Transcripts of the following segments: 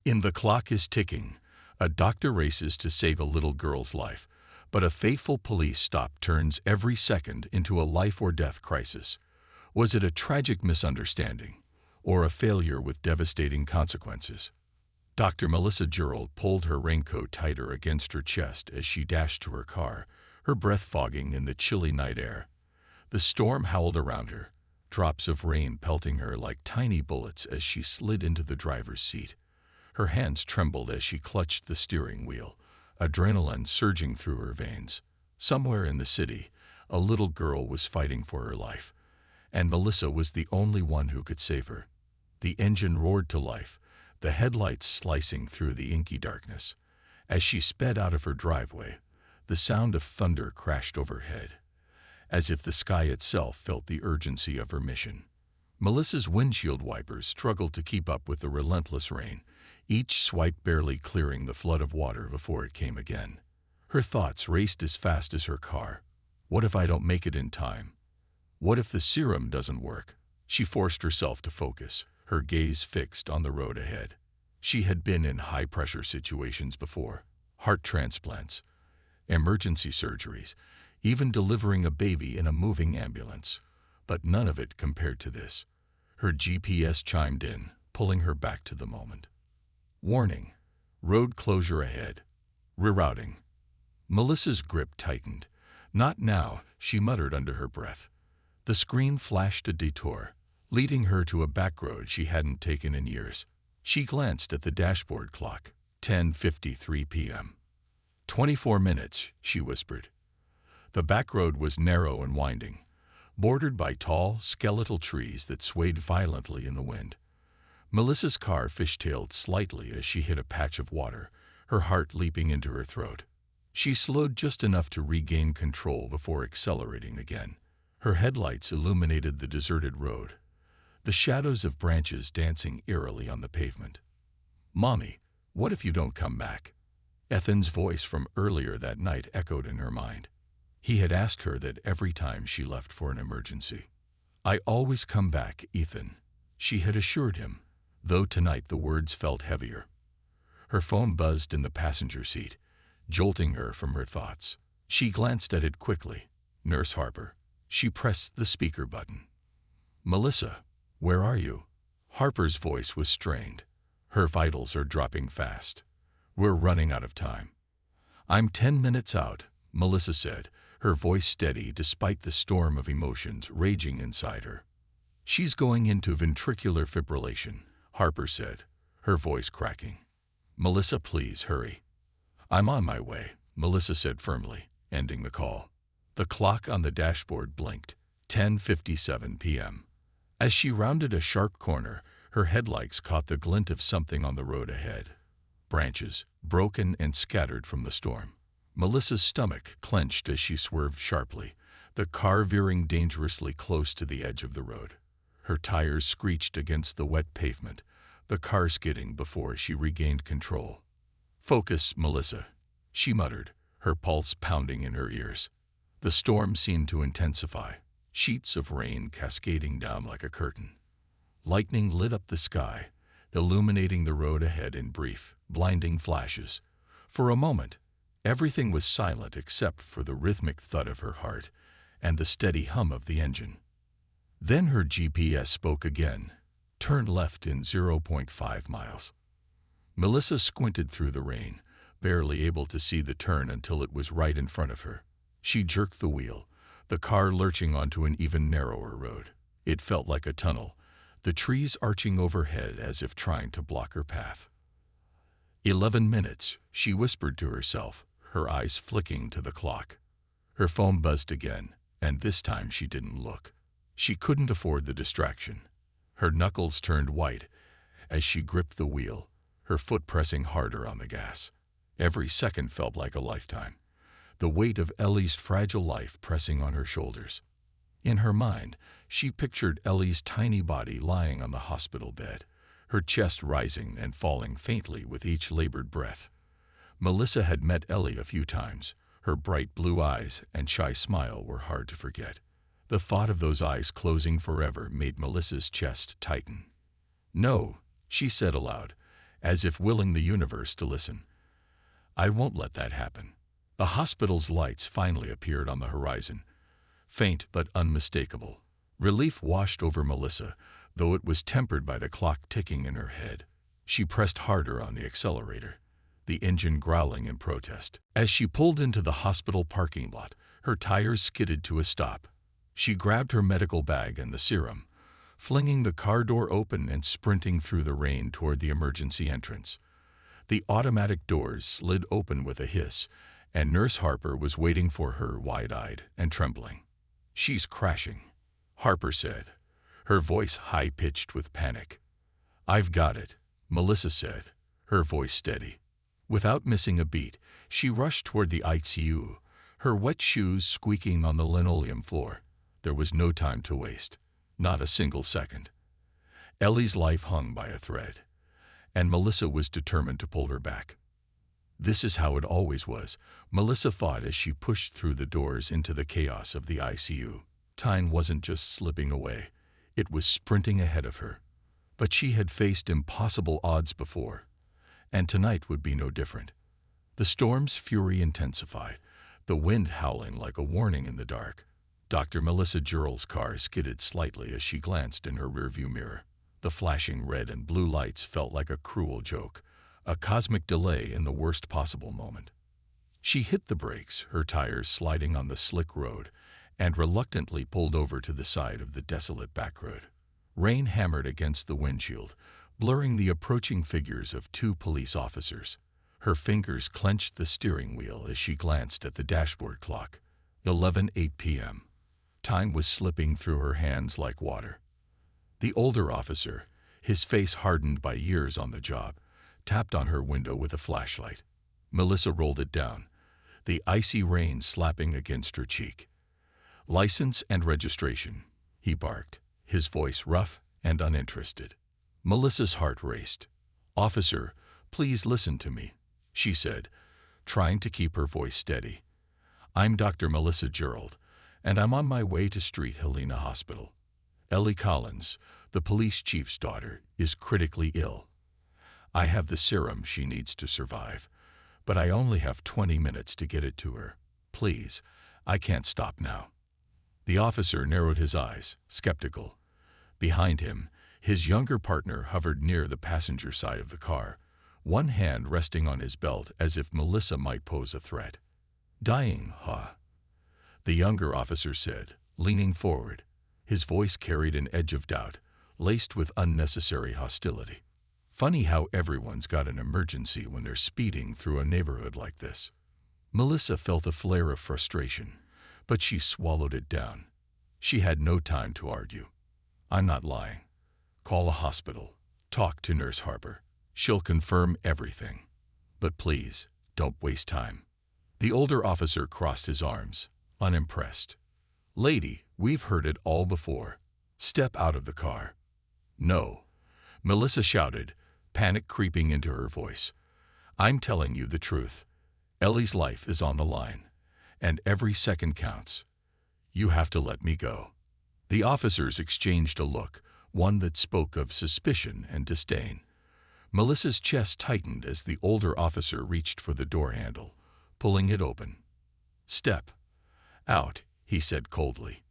In The Clock is Ticking, a doctor races to save a little girl's life, but a fateful police stop turns every second into a life-or-death crisis. Was it a tragic misunderstanding, or a failure with devastating consequences? Dr. Melissa Gerald pulled her raincoat tighter against her chest as she dashed to her car, her breath fogging in the chilly night air. The storm howled around her, drops of rain pelting her like tiny bullets as she slid into the driver's seat. Her hands trembled as she clutched the steering wheel, adrenaline surging through her veins. Somewhere in the city, a little girl was fighting for her life, and Melissa was the only one who could save her. The engine roared to life, the headlights slicing through the inky darkness. As she sped out of her driveway, the sound of thunder crashed overhead, as if the sky itself felt the urgency of her mission. Melissa's windshield wipers struggled to keep up with the relentless rain, each swipe barely clearing the flood of water before it came again. Her thoughts raced as fast as her car. What if I don't make it in time? What if the serum doesn't work? She forced herself to focus, her gaze fixed on the road ahead. She had been in high-pressure situations before: heart transplants, emergency surgeries, even delivering a baby in a moving ambulance. But none of it compared to this. Her GPS chimed in, pulling her back to the moment. Warning: road closure ahead. Rerouting. Melissa's grip tightened. Not now, she muttered under her breath. The screen flashed a detour, leading her to a back road she hadn't taken in years. She glanced at the dashboard clock. 10:53 p.m. 24 minutes, she whispered. The back road was narrow and winding, bordered by tall, skeletal trees that swayed violently in the wind. Melissa's car fishtailed slightly as she hit a patch of water, her heart leaping into her throat. She slowed just enough to regain control before accelerating again. Her headlights illuminated the deserted road, the shadows of branches dancing eerily on the pavement. "Mommy, what if you don't come back?" Ethan's voice from earlier that night echoed in her mind. He had asked her that every time she left for an emergency. "I always come back, Ethan," she had assured him, though tonight the words felt heavier. Her phone buzzed in the passenger seat, jolting her from her thoughts. She glanced at it quickly. Nurse Harper. She pressed the speaker button. "Melissa, where are you?" Harper's voice was strained. "Her vitals are dropping fast. We're running out of time." "I'm 10 minutes out," Melissa said, her voice steady despite the storm of emotions raging inside her. "She's going into ventricular fibrillation," Harper said, her voice cracking. "Melissa, please hurry." "I'm on my way," Melissa said firmly, ending the call. The clock on the dashboard blinked. 10:57 p.m. As she rounded a sharp corner, her headlights caught the glint of something on the road ahead. Branches, broken and scattered from the storm. Melissa's stomach clenched as she swerved sharply, the car veering dangerously close to the edge of the road. Her tires screeched against the wet pavement, the car skidding before she regained control. "Focus, Melissa," she muttered, her pulse pounding in her ears. The storm seemed to intensify, sheets of rain cascading down like a curtain. Lightning lit up the sky, illuminating the road ahead in brief, blinding flashes. For a moment, everything was silent except for the rhythmic thud of her heart and the steady hum of the engine. Then her GPS spoke again. "Turn left in 0.5 miles. Melissa squinted through the rain, barely able to see the turn until it was right in front of her. She jerked the wheel, the car lurching onto an even narrower road. It felt like a tunnel, the trees arching overhead as if trying to block her path. 11 minutes, she whispered to herself, her eyes flicking to the clock. Her phone buzzed again, and this time she didn't look. She couldn't afford the distraction. Her knuckles turned white as she gripped the wheel, her foot pressing harder on the gas. Every second felt like a lifetime, the weight of Ellie's fragile life pressing on her shoulders. In her mind, she pictured Ellie's tiny body lying on the hospital bed, her chest rising and falling faintly with each labored breath. Melissa had met Ellie a few times. Her bright blue eyes and shy smile were hard to forget. The thought of those eyes closing forever made Melissa's chest tighten. "No," she said aloud, as if willing the universe to listen. I won't let that happen. The hospital's lights finally appeared on the horizon, faint but unmistakable. Relief washed over Melissa, though it was tempered by the clock ticking in her head. She pressed harder on the accelerator, the engine growling in protest. As she pulled into the hospital parking lot, her tires skidded to a stop. She grabbed her medical bag and the serum, flinging the car door open and sprinting through the rain toward the emergency entrance. The automatic doors slid open with a hiss, and Nurse Harper was waiting for her, wide-eyed and trembling. "She's crashing," Harper said, her voice high-pitched with panic. "I've got it," Melissa said, her voice steady. Without missing a beat, she rushed toward the ICU, her wet shoes squeaking on the linoleum floor. There was no time to waste, not a single second. Ellie's life hung by a thread, and Melissa was determined to pull her back. This is how it always was, Melissa thought as she pushed through the doors into the chaos of the ICU. Time wasn't just slipping away, it was sprinting ahead of her. But she had faced impossible odds before, and tonight would be no different. The storm's fury intensified, the wind howling like a warning in the dark. Dr. Melissa Gerald's car skidded slightly as she glanced in her rearview mirror. The flashing red and blue lights felt like a cruel joke, a cosmic delay in the worst possible moment. She hit the brakes, her tires sliding on the slick road, and reluctantly pulled over to the side of the desolate back road. Rain hammered against the windshield, blurring the approaching figures of two police officers. Her fingers clenched the steering wheel as she glanced at the dashboard clock. 11:08 p.m. Time was slipping through her hands like water. The older officer, his face hardened by years on the job, tapped on her window with a flashlight. Melissa rolled it down, the icy rain slapping against her cheek. "License and registration," he barked, his voice rough and uninterested. Melissa's heart raced. "Officer, please listen to me," she said, trying to keep her voice steady. "I'm Dr. Melissa Gerald, and I'm on my way to Street Helena Hospital. Ellie Collins, the police chief's daughter, is critically ill. I have the serum she needs to survive, but I only have 20 minutes to get it to her. Please, I can't stop now." The officer narrowed his eyes, skeptical. Behind him, his younger partner hovered near the passenger side of the car, one hand resting on his belt as if Melissa might pose a threat. "Dying, huh?" the younger officer said, leaning forward. His voice carried an edge of doubt, laced with unnecessary hostility. "Funny how everyone's got an emergency when they're speeding through a neighborhood like this." Melissa felt a flare of frustration, but she swallowed it down. She had no time to argue. "I'm not lying. Call a hospital. Talk to Nurse Harper. She'll confirm everything. But please, don't waste time." The older officer crossed his arms, unimpressed. "Lady, we've heard it all before. Step out of the car." "No," Melissa shouted, panic creeping into her voice. "I'm telling you the truth. Ellie's life is on the line, and every second counts. You have to let me go." The officers exchanged a look, one that spoke of suspicion and disdain. Melissa's chest tightened as the older officer reached for the door handle, pulling it open. "Step out," he said coldly.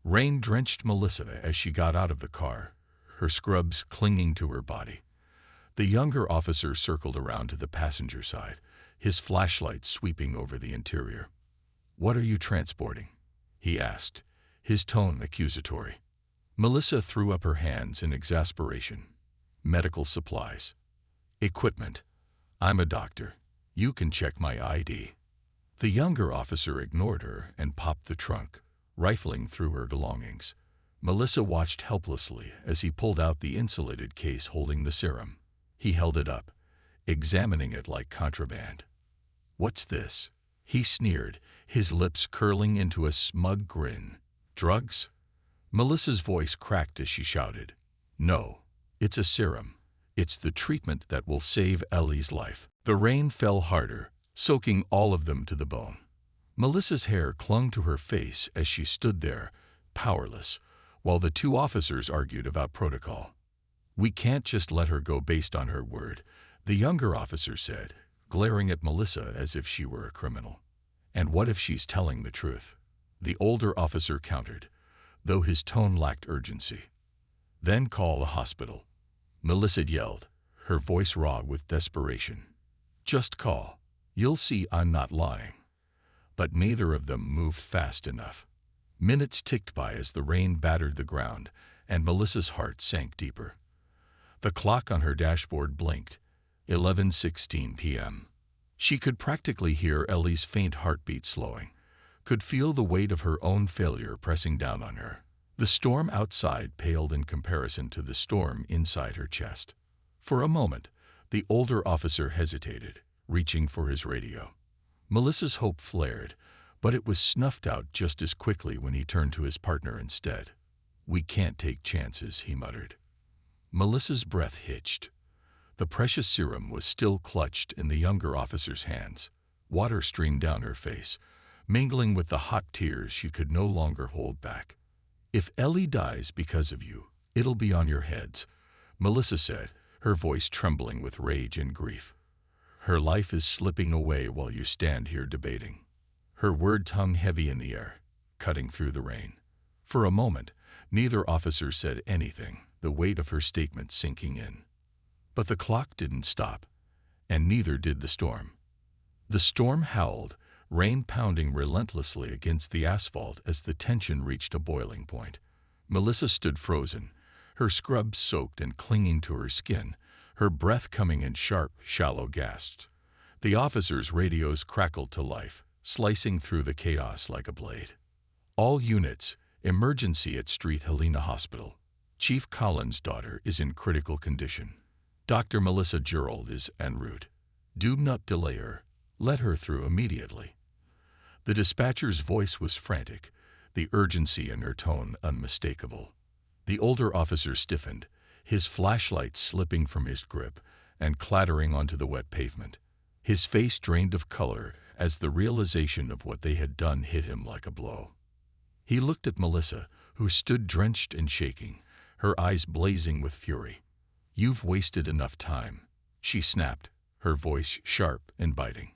Rain drenched Melissa as she got out of the car, her scrubs clinging to her body. The younger officer circled around to the passenger side, his flashlight sweeping over the interior. "What are you transporting?" he asked, his tone accusatory. Melissa threw up her hands in exasperation. "Medical supplies. Equipment. I'm a doctor. You can check my ID." The younger officer ignored her and popped the trunk, rifling through her belongings. Melissa watched helplessly as he pulled out the insulated case holding the serum. He held it up, examining it like contraband. "What's this?" he sneered, his lips curling into a smug grin. "Drugs?" Melissa's voice cracked as she shouted. "No, it's a serum. It's the treatment that will save Ellie's life." The rain fell harder, soaking all of them to the bone. Melissa's hair clung to her face as she stood there, powerless, while the two officers argued about protocol. "We can't just let her go based on her word," The younger officer said, glaring at Melissa as if she were a criminal. And what if she's telling the truth? The older officer countered, though his tone lacked urgency. Then call the hospital. Melissa yelled, her voice raw with desperation. Just call. You'll see I'm not lying. But neither of them moved fast enough. Minutes ticked by as the rain battered the ground, and Melissa's heart sank deeper. The clock on her dashboard blinked, 11:16 p.m. She could practically hear Ellie's faint heartbeat slowing, could feel the weight of her own failure pressing down on her. The storm outside paled in comparison to the storm inside her chest. For a moment, the older officer hesitated, reaching for his radio. Melissa's hope flared, but it was snuffed out just as quickly when he turned to his partner instead. "We can't take chances," he muttered. Melissa's breath hitched. The precious serum was still clutched in the younger officer's hands. Water streamed down her face, mingling with the hot tears she could no longer hold back. "If Ellie dies because of you, it'll be on your heads," Melissa said, her voice trembling with rage and grief. "Her life is slipping away while you stand here debating." Her words hung heavy in the air, cutting through the rain. For a moment, neither officer said anything, the weight of her statement sinking in. But the clock didn't stop, and neither did the storm. The storm howled, rain pounding relentlessly against the asphalt as the tension reached a boiling point. Melissa stood frozen, her scrubs soaked and clinging to her skin, her breath coming in sharp, shallow gasps. The officers' radios crackled to life, slicing through the chaos like a blade. "All units, emergency at Street Helena Hospital. Chief Collins' daughter is in critical condition. Dr. Melissa Gerald is en route. Do not delay her. Let her through immediately." The dispatcher's voice was frantic, the urgency in her tone unmistakable. The older officer stiffened, his flashlight slipping from his grip and clattering onto the wet pavement. His face drained of color as the realization of what they had done hit him like a blow. He looked at Melissa, who stood drenched and shaking, her eyes blazing with fury. "You've wasted enough time," she snapped, her voice sharp and biting.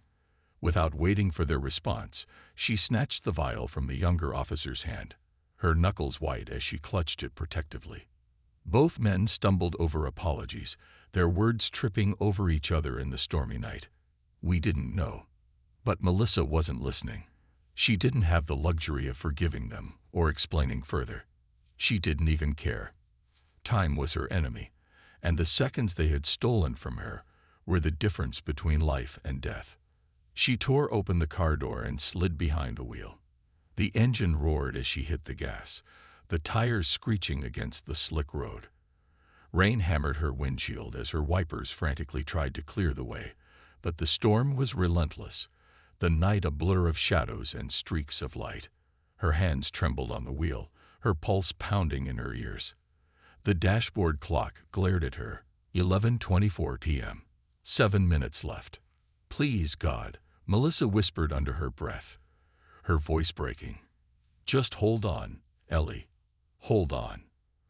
Without waiting for their response, she snatched the vial from the younger officer's hand, her knuckles white as she clutched it protectively. Both men stumbled over apologies, their words tripping over each other in the stormy night. "We didn't know." But Melissa wasn't listening. She didn't have the luxury of forgiving them or explaining further. She didn't even care. Time was her enemy, and the seconds they had stolen from her were the difference between life and death. She tore open the car door and slid behind the wheel. The engine roared as she hit the gas, the tires screeching against the slick road. Rain hammered her windshield as her wipers frantically tried to clear the way, but the storm was relentless, the night a blur of shadows and streaks of light. Her hands trembled on the wheel, her pulse pounding in her ears. The dashboard clock glared at her, 11:24 p.m. 7 minutes left. "Please, God," Melissa whispered under her breath, her voice breaking. "Just hold on, Ellie. Hold on."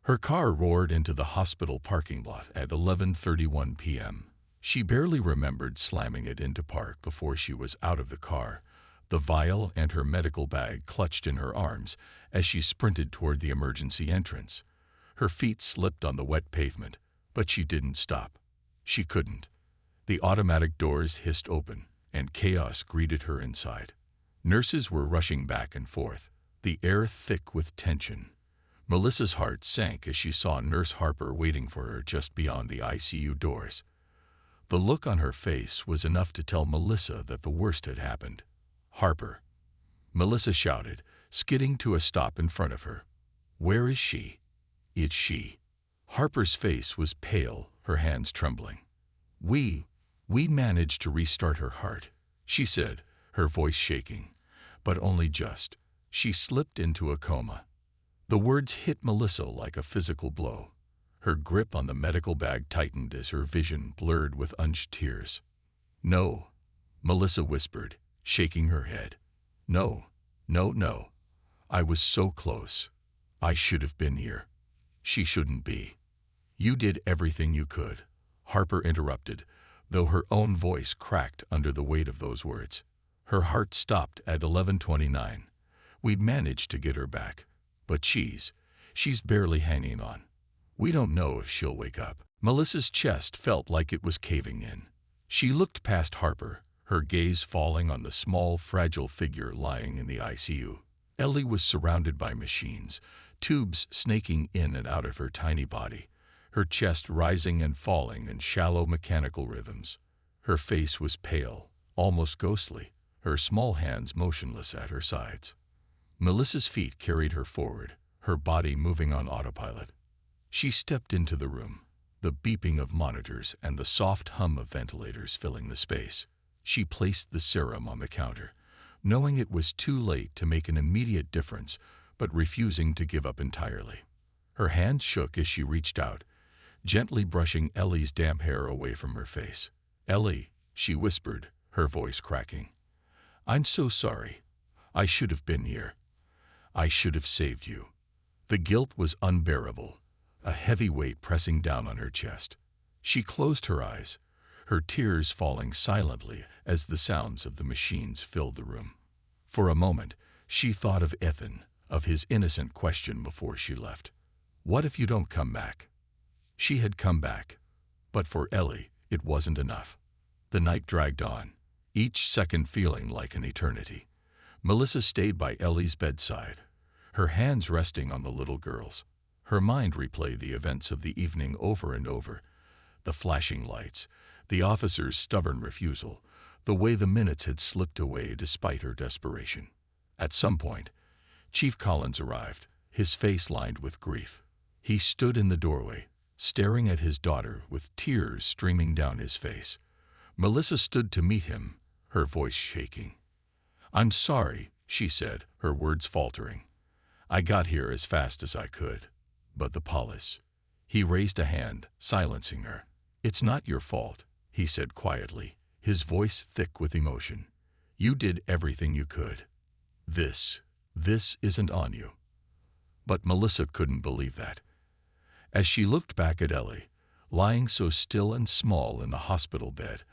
Her car roared into the hospital parking lot at 11:31 p.m. She barely remembered slamming it into park before she was out of the car, the vial and her medical bag clutched in her arms as she sprinted toward the emergency entrance. Her feet slipped on the wet pavement, but she didn't stop. She couldn't. The automatic doors hissed open, and chaos greeted her inside. Nurses were rushing back and forth, the air thick with tension. Melissa's heart sank as she saw Nurse Harper waiting for her just beyond the ICU doors. The look on her face was enough to tell Melissa that the worst had happened. "Harper," Melissa shouted, skidding to a stop in front of her. "Where is she?" "It's she." Harper's face was pale, her hands trembling. We managed to restart her heart," she said, her voice shaking. But only just. "She slipped into a coma." The words hit Melissa like a physical blow. Her grip on the medical bag tightened as her vision blurred with unshed tears. "No," Melissa whispered, shaking her head. No. I was so close. I should have been here. She shouldn't be." "You did everything you could," Harper interrupted, though her own voice cracked under the weight of those words. Her heart stopped at 11:29. We'd managed to get her back, but she's barely hanging on. We don't know if she'll wake up. Melissa's chest felt like it was caving in. She looked past Harper, her gaze falling on the small, fragile figure lying in the ICU. Ellie was surrounded by machines, tubes snaking in and out of her tiny body, her chest rising and falling in shallow mechanical rhythms. Her face was pale, almost ghostly, her small hands motionless at her sides. Melissa's feet carried her forward, her body moving on autopilot. She stepped into the room, the beeping of monitors and the soft hum of ventilators filling the space. She placed the serum on the counter, knowing it was too late to make an immediate difference, but refusing to give up entirely. Her hand shook as she reached out, gently brushing Ellie's damp hair away from her face. "Ellie," she whispered, her voice cracking. "I'm so sorry. I should have been here. I should have saved you." The guilt was unbearable, a heavy weight pressing down on her chest. She closed her eyes, her tears falling silently as the sounds of the machines filled the room. For a moment, she thought of Ethan, of his innocent question before she left. "What if you don't come back?" She had come back, but for Ellie, it wasn't enough. The night dragged on, each second feeling like an eternity. Melissa stayed by Ellie's bedside, her hands resting on the little girl's. Her mind replayed the events of the evening over and over. The flashing lights, the officer's stubborn refusal, the way the minutes had slipped away despite her desperation. At some point, Chief Collins arrived, his face lined with grief. He stood in the doorway, staring at his daughter with tears streaming down his face. Melissa stood to meet him, her voice shaking. "I'm sorry," she said, her words faltering. "I got here as fast as I could. But the police." He raised a hand, silencing her. "It's not your fault," he said quietly, his voice thick with emotion. "You did everything you could. This isn't on you." But Melissa couldn't believe that. As she looked back at Ellie, lying so still and small in the hospital bed,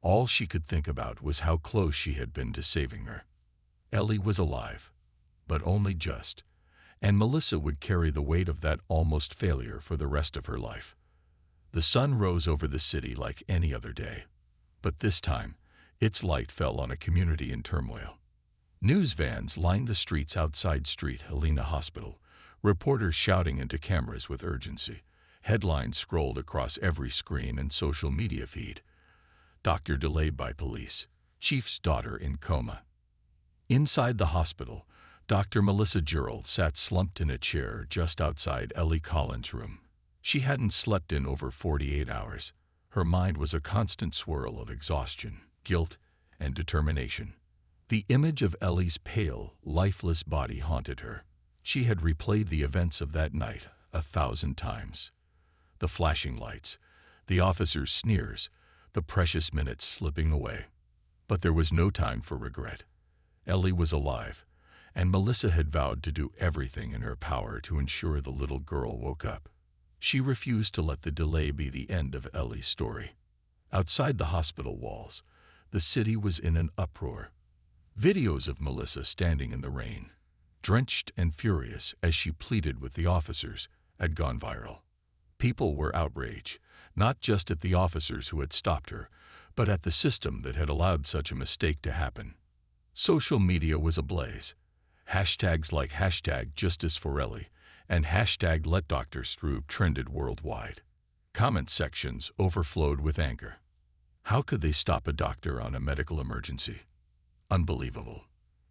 all she could think about was how close she had been to saving her. Ellie was alive, but only just, and Melissa would carry the weight of that almost failure for the rest of her life. The sun rose over the city like any other day, but this time, its light fell on a community in turmoil. News vans lined the streets outside St. Helena Hospital, reporters shouting into cameras with urgency. Headlines scrolled across every screen and social media feed. "Doctor delayed by police. Chief's daughter in coma." Inside the hospital, Dr. Melissa Gerald sat slumped in a chair just outside Ellie Collins' room. She hadn't slept in over 48 hours. Her mind was a constant swirl of exhaustion, guilt, and determination. The image of Ellie's pale, lifeless body haunted her. She had replayed the events of that night 1,000 times. The flashing lights, the officer's sneers, the precious minutes slipping away. But there was no time for regret. Ellie was alive, and Melissa had vowed to do everything in her power to ensure the little girl woke up. She refused to let the delay be the end of Ellie's story. Outside the hospital walls, the city was in an uproar. Videos of Melissa standing in the rain, drenched and furious as she pleaded with the officers, had gone viral. People were outraged, not just at the officers who had stopped her, but at the system that had allowed such a mistake to happen. Social media was ablaze. Hashtags like #JusticeForEllie and #LetDoctorsThrough trended worldwide. Comment sections overflowed with anger. How could they stop a doctor on a medical emergency? Unbelievable.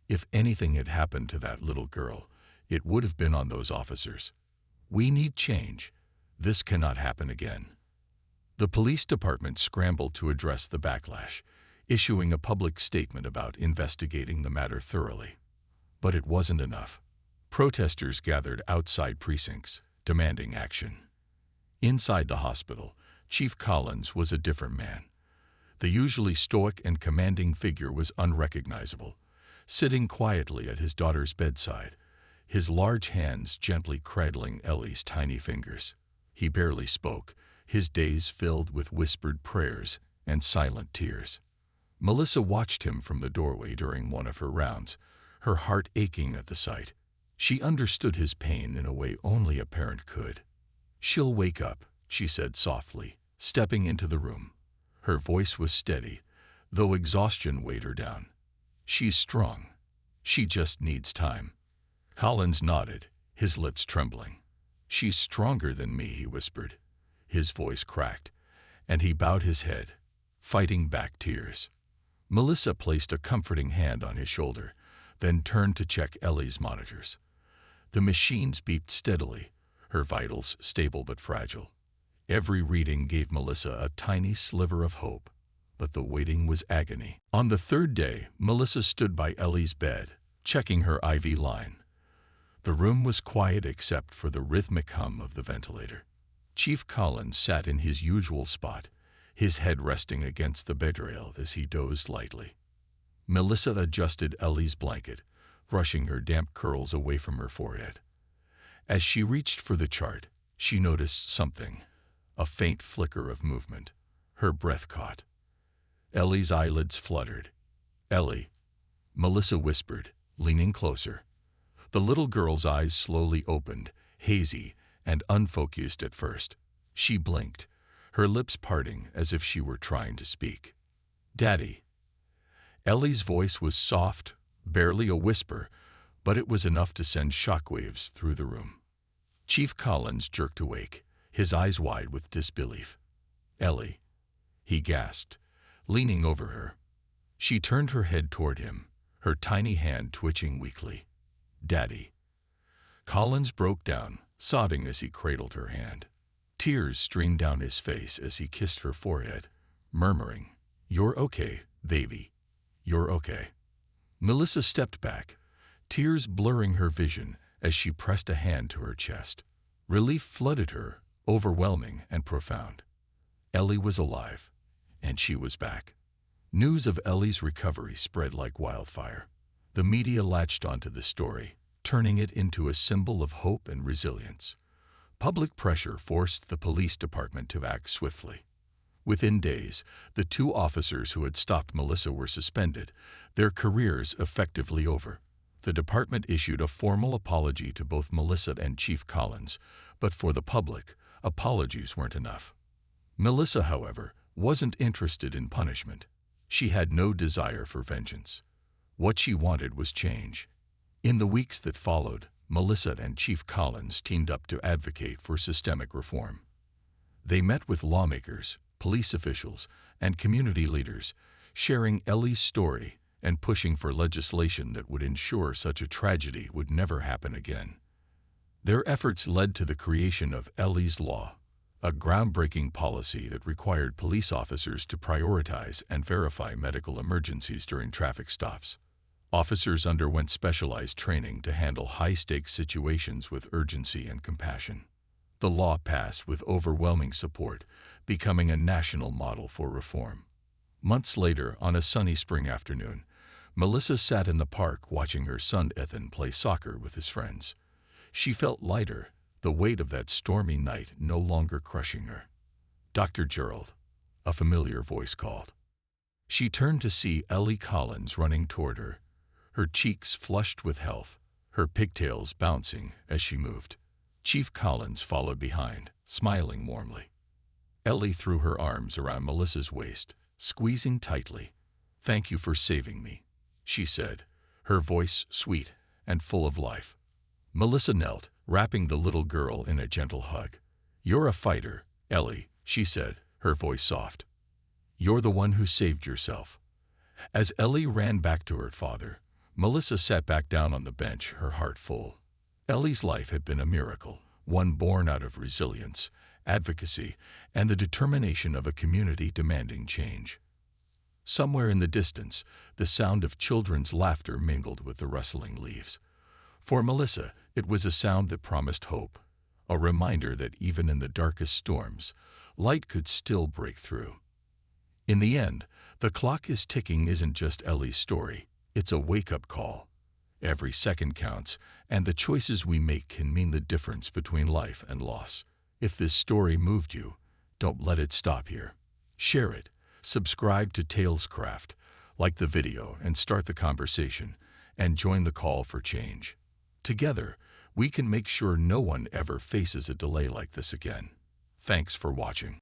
If anything had happened to that little girl, it would have been on those officers. "We need change. This cannot happen again." The police department scrambled to address the backlash, issuing a public statement about investigating the matter thoroughly. But it wasn't enough. Protesters gathered outside precincts, demanding action. Inside the hospital, Chief Collins was a different man. The usually stoic and commanding figure was unrecognizable, sitting quietly at his daughter's bedside, his large hands gently cradling Ellie's tiny fingers. He barely spoke, his days filled with whispered prayers and silent tears. Melissa watched him from the doorway during one of her rounds, her heart aching at the sight. She understood his pain in a way only a parent could. "She'll wake up," she said softly, stepping into the room. Her voice was steady, though exhaustion weighed her down. "She's strong. She just needs time." Collins nodded, his lips trembling. "She's stronger than me," he whispered. His voice cracked, and he bowed his head, fighting back tears. Melissa placed a comforting hand on his shoulder, then turned to check Ellie's monitors. The machines beeped steadily, her vitals stable but fragile. Every reading gave Melissa a tiny sliver of hope, but the waiting was agony. On the third day, Melissa stood by Ellie's bed, checking her IV line. The room was quiet except for the rhythmic hum of the ventilator. Chief Collins sat in his usual spot, his head resting against the bedrail as he dozed lightly. Melissa adjusted Ellie's blanket, brushing her damp curls away from her forehead. As she reached for the chart, she noticed something, a faint flicker of movement. Her breath caught. Ellie's eyelids fluttered. "Ellie," Melissa whispered, leaning closer. The little girl's eyes slowly opened, hazy and unfocused at first. She blinked, her lips parting as if she were trying to speak. "Daddy." Ellie's voice was soft, barely a whisper, but it was enough to send shockwaves through the room. Chief Collins jerked awake, his eyes wide with disbelief. "Ellie," he gasped, leaning over her. She turned her head toward him, her tiny hand twitching weakly. "Daddy." Collins broke down, sobbing as he cradled her hand. Tears streamed down his face as he kissed her forehead, murmuring, "You're okay, baby. You're okay." Melissa stepped back, tears blurring her vision as she pressed a hand to her chest. Relief flooded her, overwhelming and profound. Ellie was alive, and she was back. News of Ellie's recovery spread like wildfire. The media latched onto the story, turning it into a symbol of hope and resilience. Public pressure forced the police department to act swiftly. Within days, the two officers who had stopped Melissa were suspended, their careers effectively over. The department issued a formal apology to both Melissa and Chief Collins, but for the public, apologies weren't enough. Melissa, however, wasn't interested in punishment. She had no desire for vengeance. What she wanted was change. In the weeks that followed, Melissa and Chief Collins teamed up to advocate for systemic reform. They met with lawmakers, police officials, and community leaders, sharing Ellie's story and pushing for legislation that would ensure such a tragedy would never happen again. Their efforts led to the creation of Ellie's Law, a groundbreaking policy that required police officers to prioritize and verify medical emergencies during traffic stops. Officers underwent specialized training to handle high-stakes situations with urgency and compassion. The law passed with overwhelming support, becoming a national model for reform. Months later, on a sunny spring afternoon, Melissa sat in the park watching her son Ethan play soccer with his friends. She felt lighter, the weight of that stormy night no longer crushing her. "Dr. Gerald," a familiar voice called. She turned to see Ellie Collins running toward her, her cheeks flushed with health, her pigtails bouncing as she moved. Chief Collins followed behind, smiling warmly. Ellie threw her arms around Melissa's waist, squeezing tightly. "Thank you for saving me," she said, her voice sweet and full of life. Melissa knelt, wrapping the little girl in a gentle hug. "You're a fighter, Ellie," she said, her voice soft. "You're the one who saved yourself." As Ellie ran back to her father, Melissa sat back down on the bench, her heart full. Ellie's life had been a miracle, one born out of resilience, advocacy, and the determination of a community demanding change. Somewhere in the distance, the sound of children's laughter mingled with the rustling leaves. For Melissa, it was a sound that promised hope, a reminder that even in the darkest storms, light could still break through. In the end, The Clock is Ticking isn't just Ellie's story, it's a wake-up call. Every second counts, and the choices we make can mean the difference between life and loss. If this story moved you, don't let it stop here. Share it, Subscribe to Tales Kraft, like the video and start the conversation, and join the call for change. Together, we can make sure no one ever faces a delay like this again. Thanks for watching.